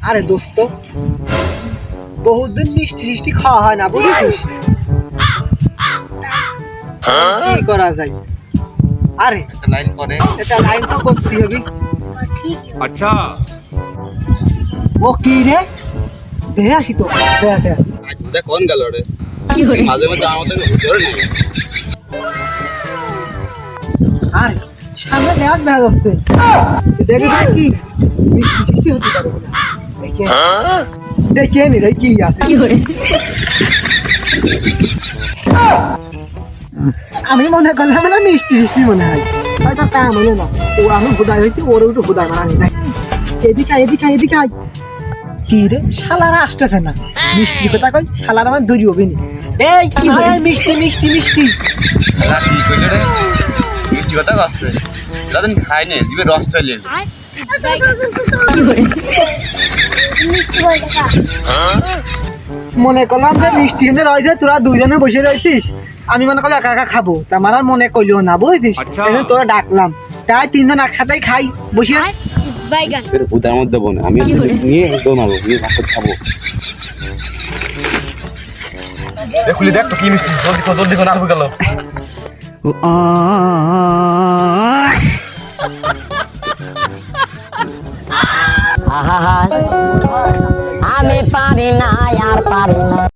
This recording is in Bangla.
আরে দোস্ত, বহুদিন মিষ্টি মিষ্টি খাওয়া হয় না, বুঝেছিস? কি করা যায়? আরে একটা লাইন করে এটা লাইন তো করতে হবে। अच्छा ও কি রে, দেখে আসি তো। দেখ আজ বুঝা কোন গেল রে মাঝে মাঝে আমাদের ধরে নেই আরে সামনে দেখ দেখা যাচ্ছে, দেখে কি মিষ্টি মিষ্টি হতে পারে বলে। দেখে দেখে নি রে কি আছে। আমি মনে করলাম না মিষ্টি মিষ্টি মনে হয়, হয়তো তা মনে না। ও আমি হুদায় হয়েছি, ওর একটু হুদায় মানানি নাকি। এদিকে এদিকে এদিকে আয়। কি রে শালারা আসতেছে না, মিষ্টি কথা কই শালারা আমার দড়ি হবে নি। এই আয় মিষ্টি মিষ্টি মিষ্টি। না কি কইলে রে মিষ্টি কথা আছে দাদন খাই নে দিবে রস চলে মনে করলাম যে মিষ্টি এনে রয়েছে, তোরা দুইজনে বসে রয়েছিস, আমি মনে করলাম একা একা খাবো, তা আমার আর মনে করলিও না, বুঝছিস? আচ্ছা। এই জন্য তোরা ডাকলাম, তাই তিনজন একসাথেই খাই বসে। এর হুদার মধ্যে বনে আমি নিয়ে একদম আলো নিয়ে ভাত খাবো দেখলি দেখ তো কি মিষ্টি জলদি করে আলু গেল আমি পারি না আর পারি না।